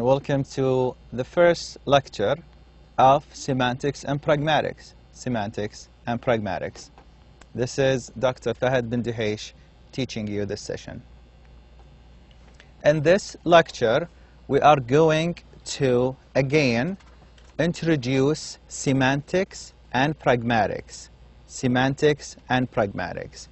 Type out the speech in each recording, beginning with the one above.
welcome to the first lecture of Semantics and Pragmatics. Semantics and Pragmatics. This is Dr. Fahad bin Deheish teaching you this session. In this lecture, we are going to again introduce semantics and pragmatics. Semantics and pragmatics.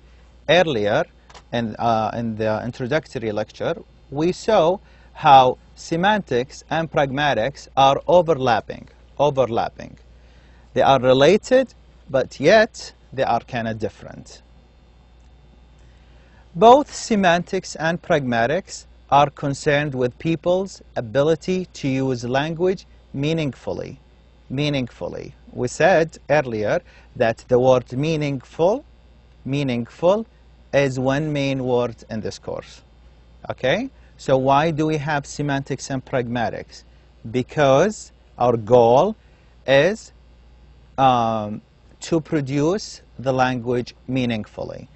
Earlier, in the introductory lecture, we saw how semantics and pragmatics are overlapping. They are related, but yet they are kind of different. Both semantics and pragmatics are concerned with people's ability to use language meaningfully. We said earlier that the word meaningful is one main word in this course. Okay? So why do we have semantics and pragmatics? Because our goal is to produce the language meaningfully.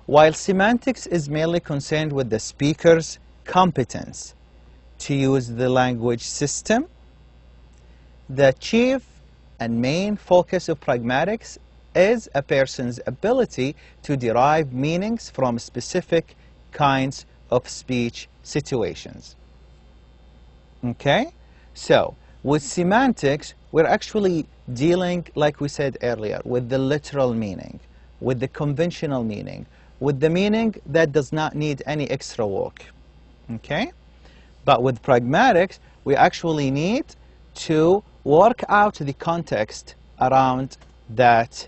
While semantics is mainly concerned with the speaker's competence to use the language system, the chief and main focus of pragmatics is a person's ability to derive meanings from specific kinds of speech situations. Okay? So, with semantics, we're actually dealing, like we said earlier, with the literal meaning, with the conventional meaning, with the meaning that does not need any extra work. Okay? But with pragmatics, we actually need to work out the context around that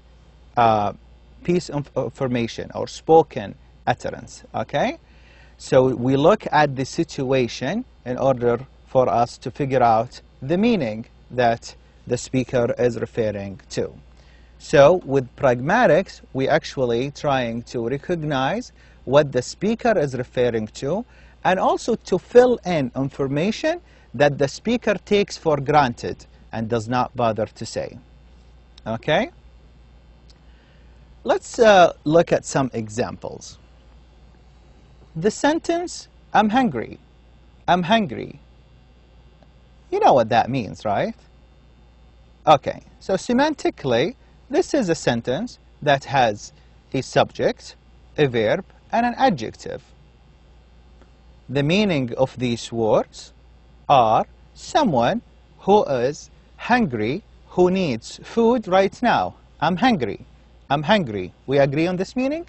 piece of information or spoken utterance. Okay? So we look at the situation in order for us to figure out the meaning that the speaker is referring to. So with pragmatics, we actually trying to recognize what the speaker is referring to and also to fill in information that the speaker takes for granted and does not bother to say. Okay? Let's look at some examples. The sentence, I'm hungry. I'm hungry. You know what that means, right? Okay, so semantically, this is a sentence that has a subject, a verb, and an adjective. The meaning of these words are someone who is hungry, who needs food right now. I'm hungry. I'm hungry. We agree on this meaning?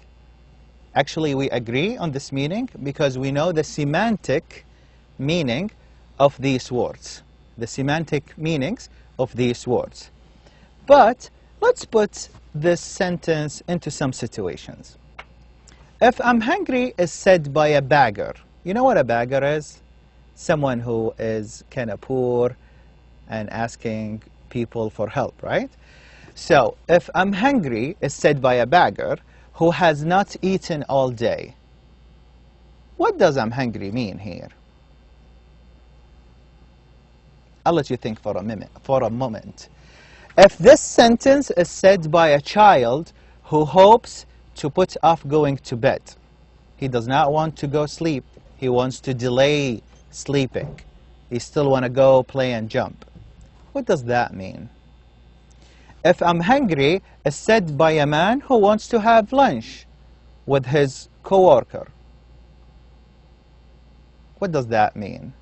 Actually, we agree on this meaning because we know the semantic meaning of these words. The semantic meanings of these words. But let's put this sentence into some situations. If I'm hungry is said by a beggar. You know what a beggar is? Someone who is kind of poor and asking people for help, right? So, if I'm hungry is said by a beggar who has not eaten all day. What does I'm hungry mean here? I'll let you think for a moment. If this sentence is said by a child who hopes to put off going to bed, he does not want to go sleep, he wants to delay sleeping, he still want to go play and jump. What does that mean? If I'm hungry is said by a man who wants to have lunch with his coworker. What does that mean?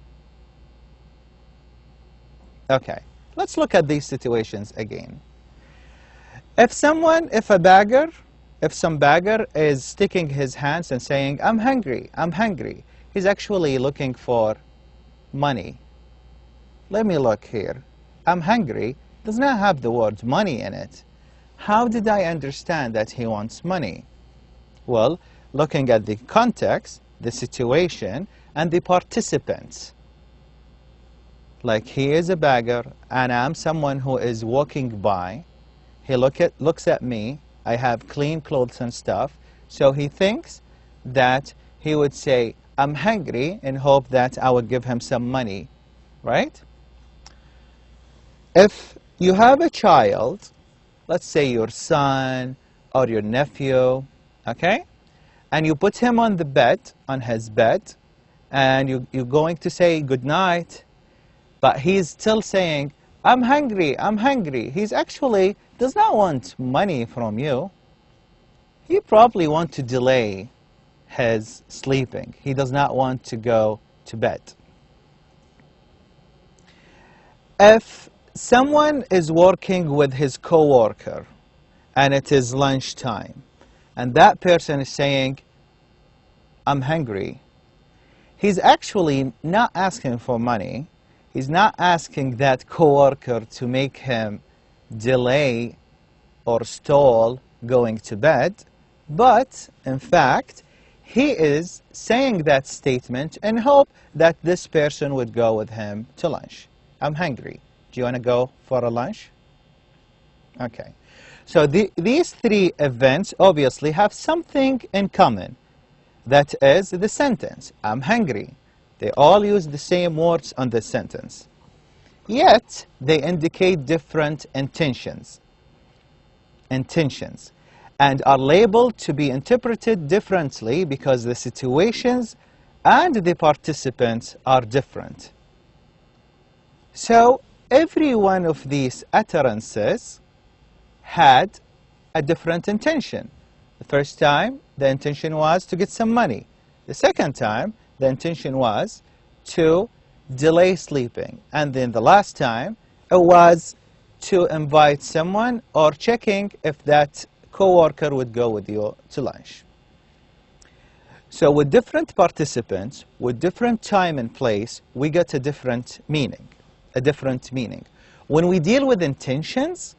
Okay, let's look at these situations again. If some beggar is sticking his hands and saying, I'm hungry, he's actually looking for money. Let me look here. I'm hungry does not have the word money in it. How did I understand that he wants money? Well, looking at the context, the situation, and the participants. Like he is a beggar, and I'm someone who is walking by. He looks at me. I have clean clothes and stuff. So he thinks that he would say, I'm hungry, in hope that I would give him some money, right? If you have a child, let's say your son or your nephew, okay? And you put him on the bed, on his bed, and you're going to say good night, but he's still saying, I'm hungry, I'm hungry. He's actually does not want money from you. He probably wants to delay his sleeping. He does not want to go to bed. If someone is working with his coworker and it is lunchtime, and that person is saying, I'm hungry, he's actually not asking for money. He's not asking that coworker to make him delay or stall going to bed, but in fact, he is saying that statement in hope that this person would go with him to lunch. I'm hungry. Do you want to go for a lunch? Okay. So these three events obviously have something in common. That is the sentence, I'm hungry. They all use the same words on this sentence. Yet, they indicate different intentions and are labeled to be interpreted differently because the situations and the participants are different. So, every one of these utterances had a different intention. The first time, the intention was to get some money. The second time, the intention was to delay sleeping. And then the last time, it was to invite someone or checking if that coworker would go with you to lunch. So with different participants, with different time and place, we get a different meaning. When we deal with intentions,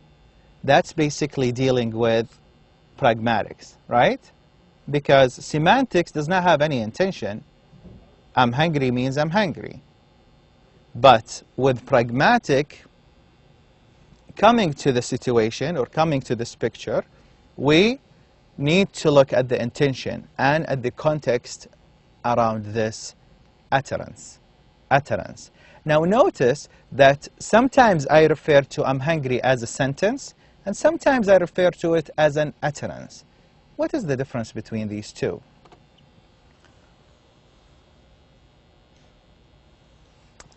that's basically dealing with pragmatics, right? Because semantics does not have any intention. I'm hungry means I'm hungry. But with pragmatic, coming to the situation or coming to this picture, we need to look at the intention and at the context around this utterance. Now notice that sometimes I refer to I'm hungry as a sentence, and sometimes I refer to it as an utterance. What is the difference between these two?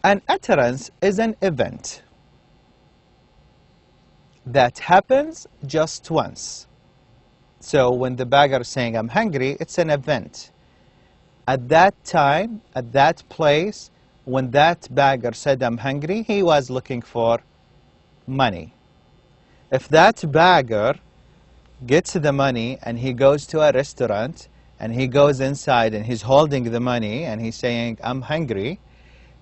An utterance is an event that happens just once. So when the beggar is saying, I'm hungry, it's an event. At that time, at that place, when that beggar said, I'm hungry, he was looking for money. If that beggar gets the money and he goes to a restaurant and he goes inside and he's holding the money and he's saying, I'm hungry,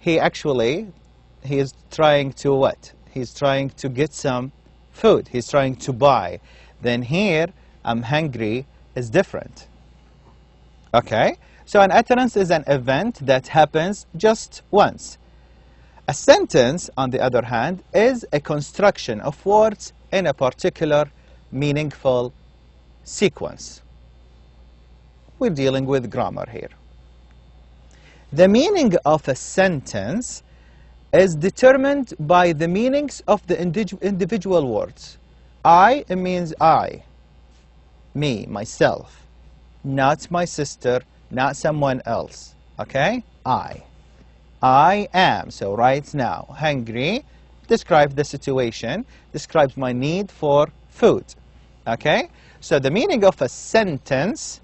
he is trying to what? He's trying to get some food. He's trying to buy. Then here, I'm hungry is different. Okay? So an utterance is an event that happens just once. A sentence, on the other hand, is a construction of words in a particular meaningful sequence. We're dealing with grammar here. The meaning of a sentence is determined by the meanings of the individual words. I, it means I, me, myself, not my sister, not someone else. Okay? I am. So right now, hungry describes the situation, describes my need for food. Okay? So the meaning of a sentence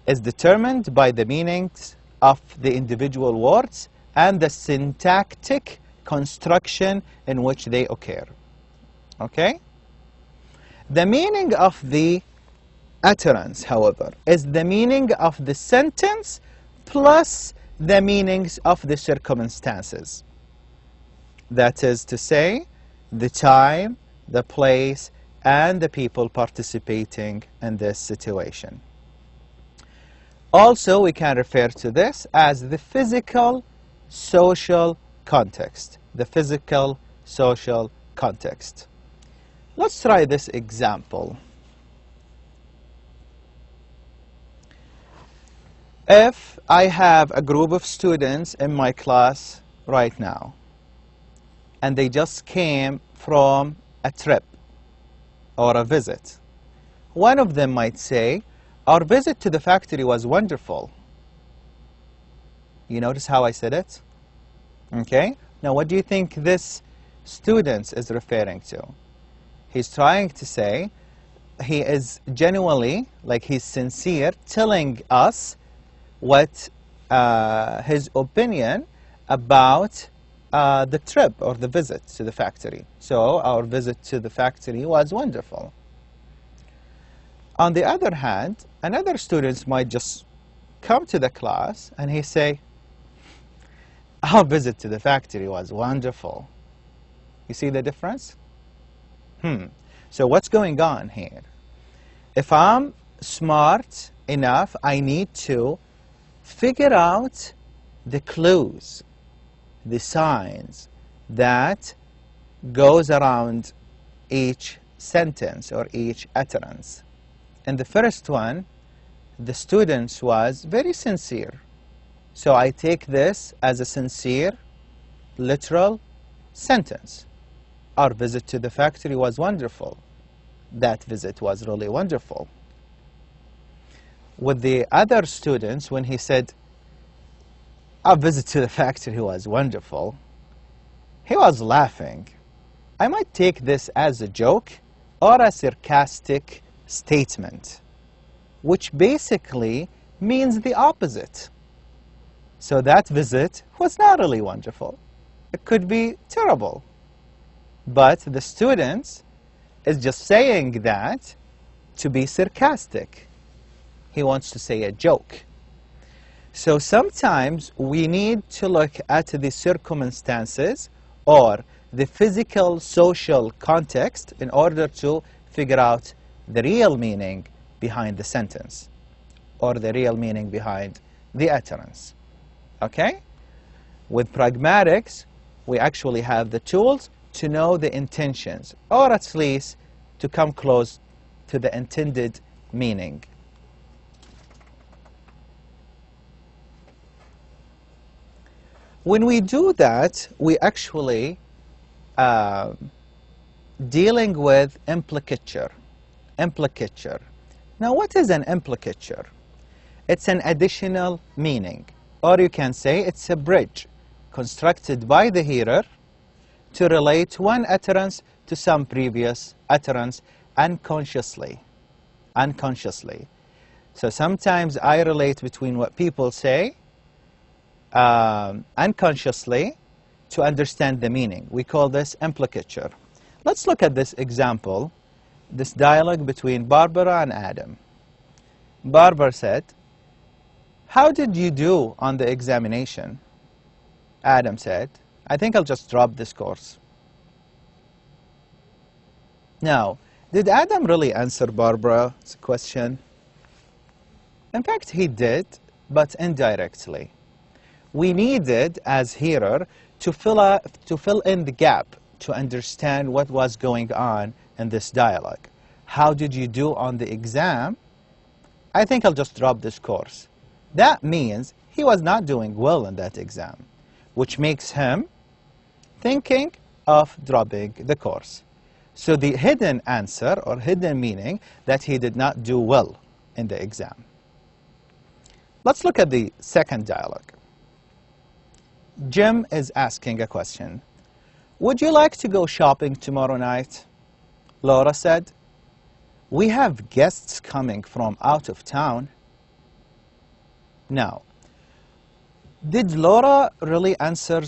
is determined by the meanings of the individual words and the syntactic construction in which they occur. Okay? The meaning of the utterance, however, is the meaning of the sentence plus the meanings of the circumstances. That is to say, the time, the place, and the people participating in this situation. Also, we can refer to this as the physical, social context. The physical, social context. Let's try this example. If I have a group of students in my class right now, and they just came from a trip or a visit, one of them might say, our visit to the factory was wonderful. You notice how I said it? Okay? Now what do you think this student is referring to? He's trying to say he is genuinely, like he's sincere, telling us what his opinion about the trip or the visit to the factory. So our visit to the factory was wonderful. On the other hand, another student might just come to the class and he say, our visit to the factory was wonderful. You see the difference? So what's going on here? If I'm smart enough, I need to figure out the clues, the signs that goes around each sentence or each utterance. In the first one, the student was very sincere. So I take this as a sincere, literal sentence. Our visit to the factory was wonderful. That visit was really wonderful. With the other students, when he said, our visit to the factory was wonderful, he was laughing. I might take this as a joke or a sarcastic statement, which basically means the opposite. So that visit was not really wonderful. It could be terrible. But the student is just saying that to be sarcastic. He wants to say a joke. So sometimes we need to look at the circumstances or the physical, social context in order to figure out the real meaning behind the sentence or the real meaning behind the utterance. Okay? With pragmatics, we actually have the tools to know the intentions, or at least to come close to the intended meaning. When we do that, we actually dealing with implicature. Implicature. Now, what is an implicature? It's an additional meaning, or you can say it's a bridge constructed by the hearer to relate one utterance to some previous utterance unconsciously. Unconsciously. So sometimes I relate between what people say unconsciously to understand the meaning. We call this implicature. Let's look at this example, this dialogue between Barbara and Adam. Barbara said, "How did you do on the examination?" Adam said, "I think I'll just drop this course." Now, did Adam really answer Barbara's question? In fact, he did, but indirectly. We needed, as hearer, to fill in the gap to understand what was going on in this dialogue. How did you do on the exam? I think I'll just drop this course. That means he was not doing well in that exam, which makes him thinking of dropping the course. So the hidden answer or hidden meaning that he did not do well in the exam. Let's look at the second dialogue. Jim is asking a question. "Would you like to go shopping tomorrow night?" Laura said, "We have guests coming from out of town." Now, did Laura really answer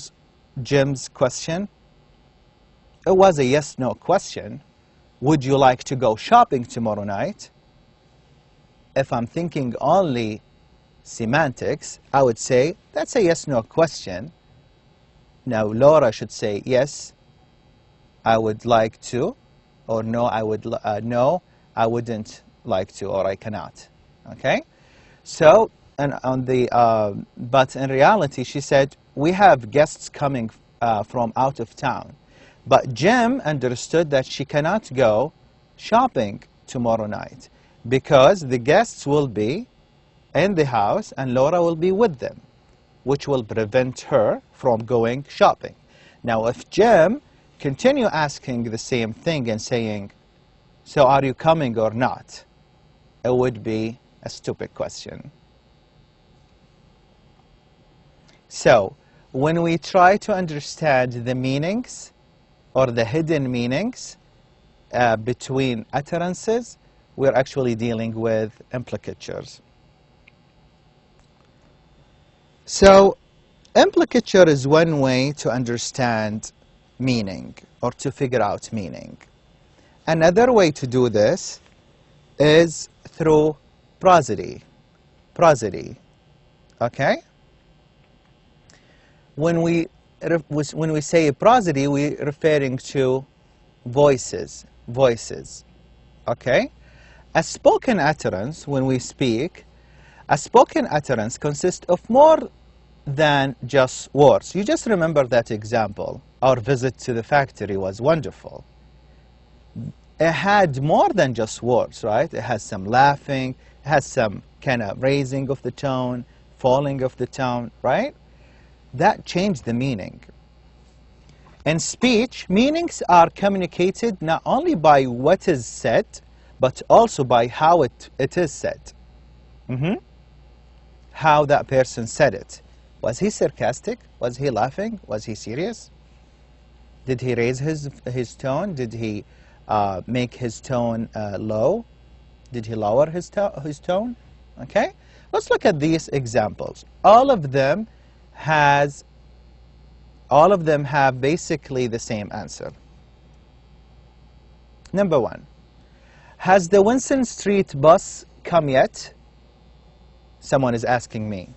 Jim's question? It was a yes-no question. Would you like to go shopping tomorrow night? If I'm thinking only semantics, I would say that's a yes-no question. Now, Laura should say yes, I would like to, or no, no, I wouldn't like to, or I cannot. Okay? So, and on the, but in reality, she said, we have guests coming from out of town. But Jim understood that she cannot go shopping tomorrow night because the guests will be in the house and Laura will be with them, which will prevent her from going shopping. Now, if Jim continue asking the same thing and saying, "So are you coming or not?" it would be a stupid question. So when we try to understand the meanings or the hidden meanings between utterances, we're actually dealing with implicatures. So implicature is one way to understand meaning or to figure out meaning. Another way to do this is through prosody. Prosody, okay? When we say prosody, we're referring to voices, okay? A spoken utterance, when we speak, a spoken utterance consists of more than just words. You just remember that example. Our visit to the factory was wonderful. It had more than just words, right? It has some laughing, it has some kind of raising of the tone, falling of the tone, right? That changed the meaning. In speech, meanings are communicated not only by what is said, but also by how it is said. How that person said it. Was he sarcastic? Was he laughing? Was he serious? Did he raise his tone? Did he make his tone low? Did he lower his tone? Okay? Let's look at these examples. All of them have basically the same answer. Number one, has the Winston Street bus come yet? Someone is asking me.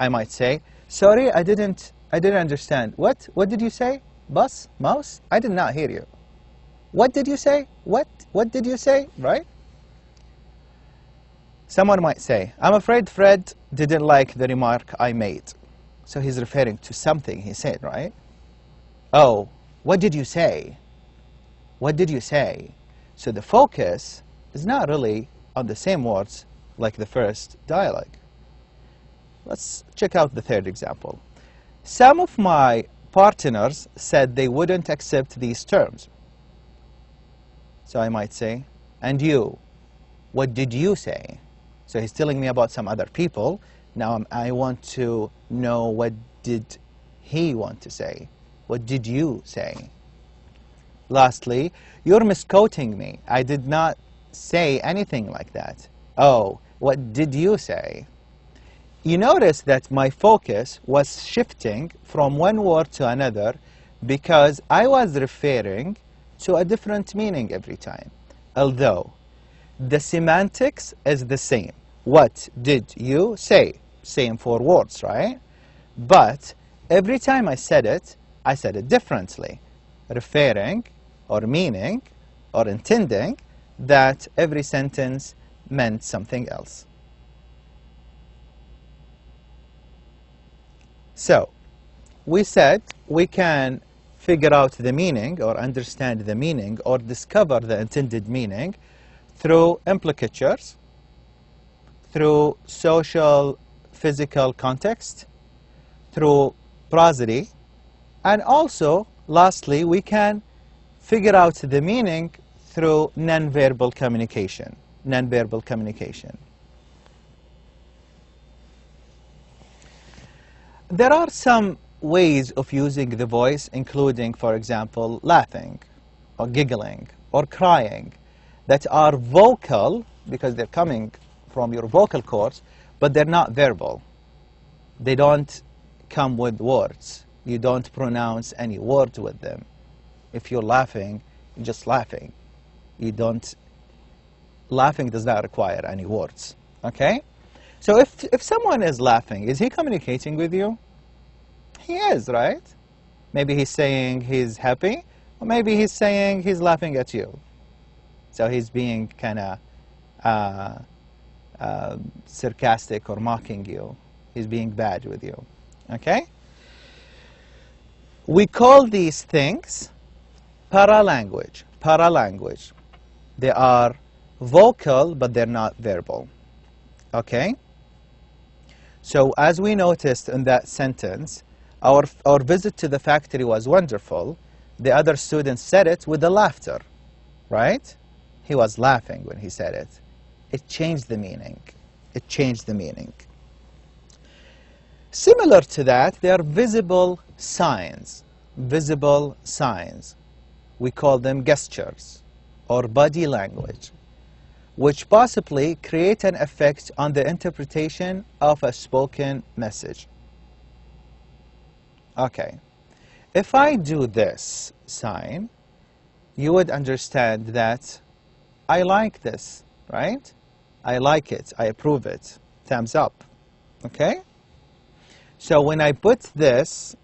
I might say, sorry, I didn't understand. What did you say? Bus? Mouse? I did not hear you. What did you say? What did you say? Right? Someone might say, I'm afraid Fred didn't like the remark I made. So he's referring to something he said, right? Oh, what did you say? What did you say? So the focus is not really on the same words like the first dialogue. Let's check out the third example. Some of my partners said they wouldn't accept these terms. So I might say, and you, what did you say? So he's telling me about some other people. Now I want to know, what did he want to say? What did you say? Lastly, you're misquoting me. I did not say anything like that. Oh, what did you say? You notice that my focus was shifting from one word to another because I was referring to a different meaning every time. Although the semantics is the same. What did you say? Same four words, right? But every time I said it differently, referring or meaning or intending that every sentence meant something else. So, we said we can figure out the meaning or understand the meaning or discover the intended meaning through implicatures, through social physical context, through prosody, and also, lastly, we can figure out the meaning through nonverbal communication. Nonverbal communication. There are some ways of using the voice, including, for example, laughing or giggling or crying, that are vocal because they're coming from your vocal cords, but they're not verbal. They don't come with words. You don't pronounce any words with them. If you're laughing, you're just laughing. Laughing does not require any words, okay? So if someone is laughing, is he communicating with you? He is, right? Maybe he's saying he's happy, or maybe he's saying he's laughing at you. So he's being kind of sarcastic or mocking you. He's being bad with you, okay? We call these things paralanguage. Paralanguage. They are vocal, but they're not verbal, okay? So as we noticed in that sentence, our visit to the factory was wonderful. The other students said it with the laughter, right? He was laughing when he said it. It changed the meaning. It changed the meaning. Similar to that, there are visible signs. Visible signs. We call them gestures or body language, which possibly create an effect on the interpretation of a spoken message. Okay, if I do this sign, you would understand that I like this, right? I like it, I approve it, thumbs up, okay? So when I put this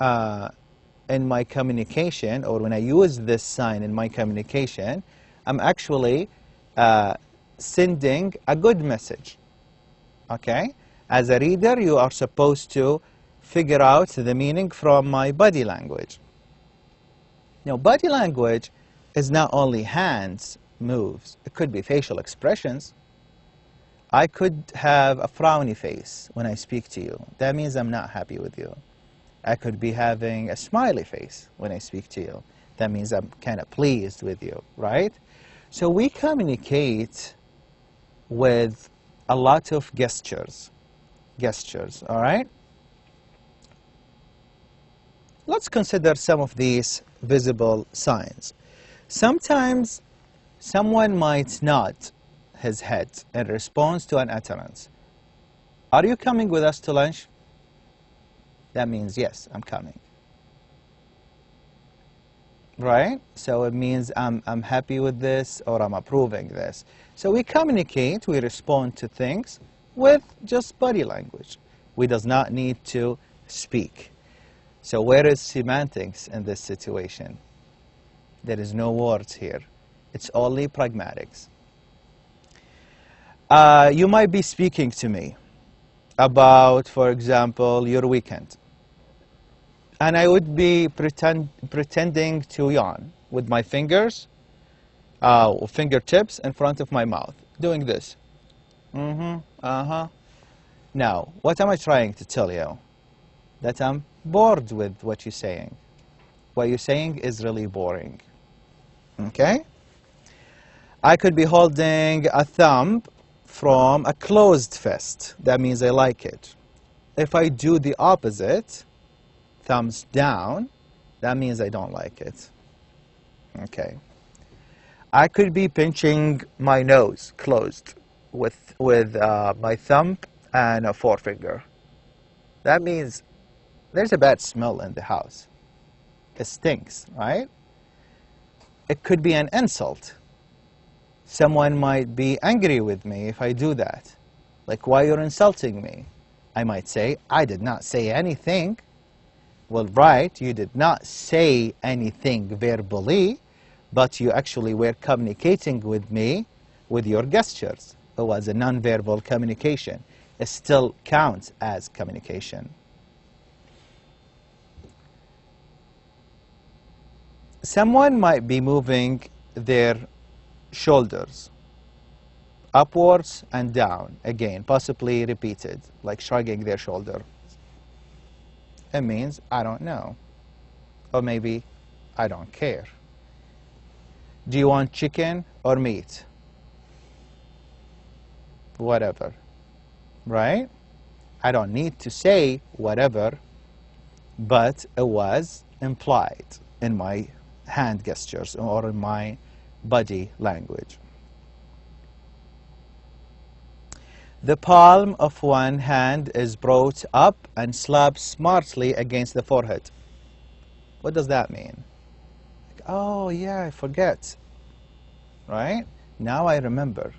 in my communication, or when I use this sign in my communication, I'm actually sending a good message, okay? As a reader, you are supposed to figure out the meaning from my body language. Now, body language is not only hands, moves. It could be facial expressions. I could have a frowny face when I speak to you. That means I'm not happy with you. I could be having a smiley face when I speak to you. That means I'm kind of pleased with you, right? So we communicate with a lot of gestures. Gestures, all right? Let's consider some of these visible signs. Sometimes someone might nod his head in response to an utterance. Are you coming with us to lunch? That means yes, I'm coming. Right? So it means I'm happy with this, or I'm approving this. So we communicate, we respond to things with just body language. We does not need to speak. So where is semantics in this situation? There is no words here. It's only pragmatics. You might be speaking to me about, for example, your weekend. And I would be pretending to yawn with my fingers, fingertips in front of my mouth, doing this. Now, what am I trying to tell you? That I'm bored with what you're saying. What you're saying is really boring. Okay? I could be holding a thumb from a closed fist. That means I like it. If I do the opposite, thumbs down, that means I don't like it. Okay. I could be pinching my nose closed with my thumb and a forefinger. That means there's a bad smell in the house. It stinks, right? It could be an insult. Someone might be angry with me if I do that. Like, why you're insulting me? I might say, I did not say anything. Well, right, you did not say anything verbally, but you actually were communicating with me with your gestures. It was a non-verbal communication. It still counts as communication. Someone might be moving their shoulders upwards and down, again, possibly repeated, like shrugging their shoulder. It means I don't know, or maybe I don't care. Do you want chicken or meat? Whatever, right? I don't need to say whatever, but it was implied in my hand gestures or in my body language. The palm of one hand is brought up and slapped smartly against the forehead. What does that mean? Like, oh yeah, I forget. Right? Now I remember.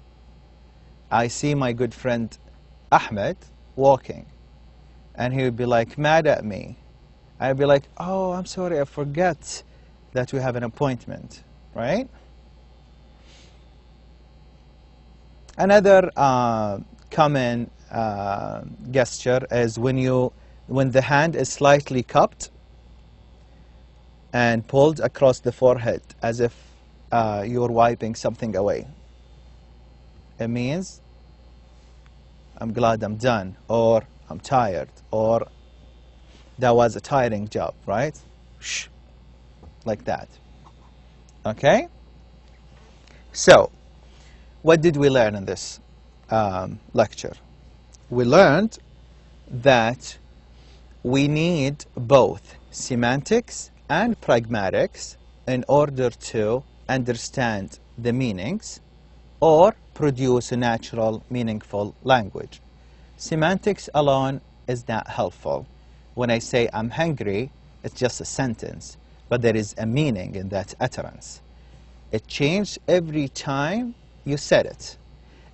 I see my good friend Ahmed walking, and he would be like mad at me. I'd be like, oh, I'm sorry, I forget that we have an appointment, right? Another common gesture is when the hand is slightly cupped and pulled across the forehead as if you're wiping something away. It means I'm glad I'm done, or I'm tired, or that was a tiring job, right? Shh, like that. Okay? So, what did we learn in this lecture? We learned that we need both semantics and pragmatics in order to understand the meanings or produce a natural, meaningful language. Semantics alone is not helpful. When I say I'm hungry, it's just a sentence, but there is a meaning in that utterance. It changes every time you said it.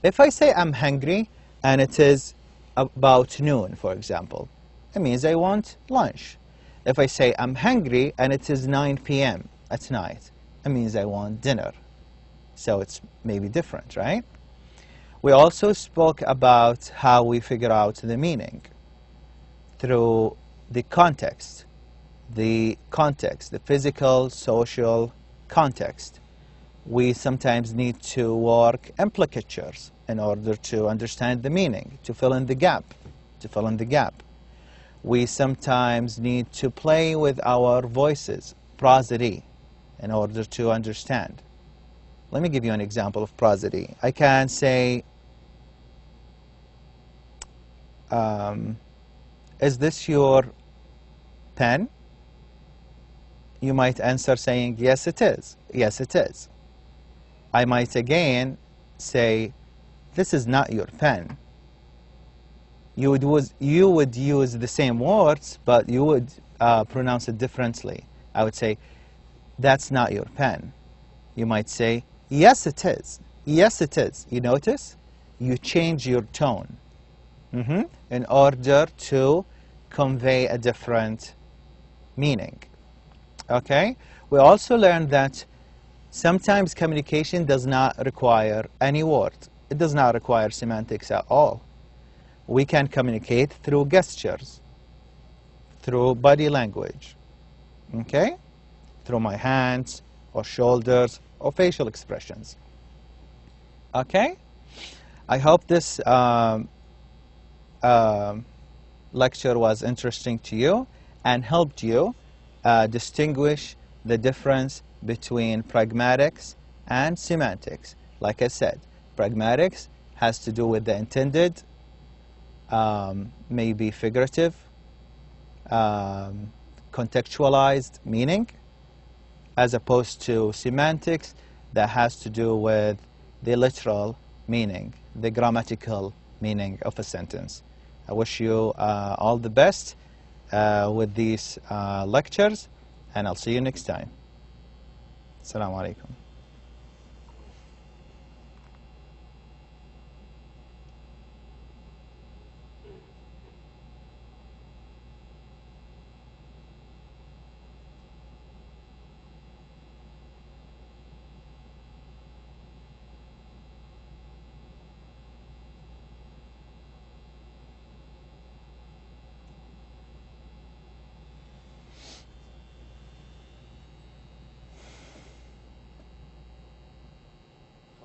If I say I'm hungry and it is about noon, for example, it means I want lunch. If I say I'm hungry and it is 9 p.m. at night, it means I want dinner. So it's maybe different, right? We also spoke about how we figure out the meaning through the context, the physical, social context. We sometimes need to work implicatures in order to understand the meaning, to fill in the gap, We sometimes need to play with our voices, prosody, in order to understand. Let me give you an example of prosody. I can say, is this your pen? You might answer saying, yes it is, yes it is. I might again say, this is not your pen. You would use the same words, but you would pronounce it differently. I would say, that's not your pen. You might say, yes it is, yes it is. You notice? You change your tone in order to convey a different meaning. Okay? We also learned that sometimes communication does not require any word. It does not require semantics at all. We can communicate through gestures, through body language, okay? Through my hands or shoulders or facial expressions. Okay? I hope this lecture was interesting to you and helped you distinguish the difference between pragmatics and semantics. Like I said, pragmatics has to do with the intended, maybe figurative, contextualized meaning, as opposed to semantics that has to do with the literal meaning, the grammatical meaning of a sentence. I wish you all the best with these lectures, and I'll see you next time. Assalamu alaikum.